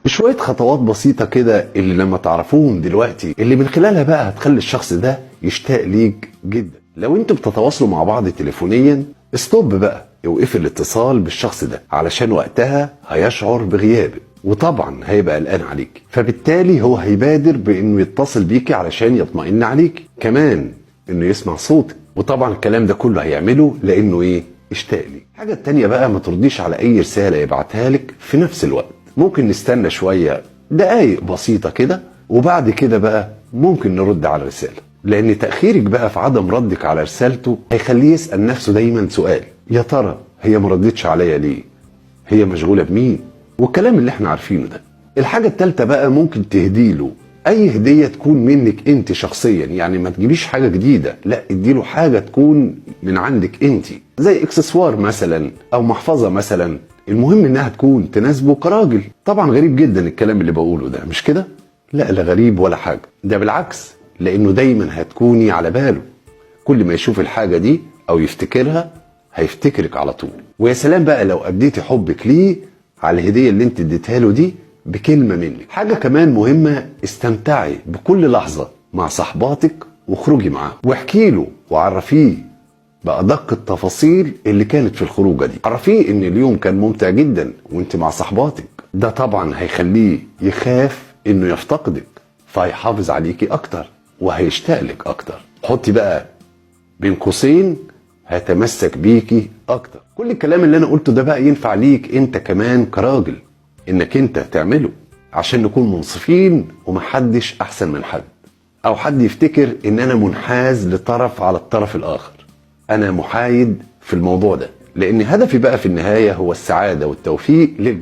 بشوية خطوات بسيطة كده اللي لما تعرفوهم دلوقتي اللي من خلالها بقى هتخلي الشخص ده يشتاق ليك جدا. لو انتوا بتتواصلوا مع بعض تليفونيا، استوب بقى، اوقفي الاتصال بالشخص ده علشان وقتها هيشعر بغيابك، وطبعا هيبقى قلقان عليك، فبالتالي هو هيبادر بانه يتصل بيكي علشان يطمئن عليك، كمان انه يسمع صوتك، وطبعا الكلام ده كله هيعمله لانه ايه؟ اشتاق ليك. الحاجة التانية بقى، ما ترديش على اي رسالة يبعتها لك في نفس الوقت، ممكن نستنى شوية دقايق بسيطة كده وبعد كده بقى ممكن نرد على الرسالة، لان تأخيرك بقى في عدم ردك على رسالته هيخليه يسأل نفسه دايما سؤال: يا ترى هي ما ردتش عليا ليه؟ هي مشغولة بمين؟ والكلام اللي احنا عارفينه ده. الحاجة التالتة بقى، ممكن تهديله اي هدية تكون منك انت شخصيا، يعني ما تجيبيش حاجة جديدة، لا اديله حاجة تكون من عندك انت، زي اكسسوار مثلا او محفظة مثلا، المهم انها تكون تناسبه كراجل. طبعا غريب جدا الكلام اللي بقوله ده، مش كده؟ لا غريب ولا حاجة، ده بالعكس، لانه دايما هتكوني على باله، كل ما يشوف الحاجة دي او يفتكرها هيفتكرك على طول. ويا سلام بقى لو اديتي حبك ليه على الهدية اللي انت اديتها له دي بكلمة منك. حاجة كمان مهمة، استمتعي بكل لحظة مع صحباتك واخرجي معاه، واحكي له وعرفيه بأدق التفاصيل اللي كانت في الخروجة دي، عرفيه ان اليوم كان ممتع جدا وانت مع صحباتك، ده طبعا هيخليه يخاف انه يفتقدك، فهيحافظ عليكي اكتر وهيشتاق لك اكتر. حطي بقى بين قوسين هيتمسك بيكي اكتر. كل الكلام اللي انا قلته ده بقى ينفع ليك انت كمان كراجل، انك انت تعمله، عشان نكون منصفين ومحدش احسن من حد، او حد يفتكر ان انا منحاز لطرف على الطرف الاخر. انا محايد في الموضوع ده، لان هدفي بقى في النهاية هو السعادة والتوفيق للجميع.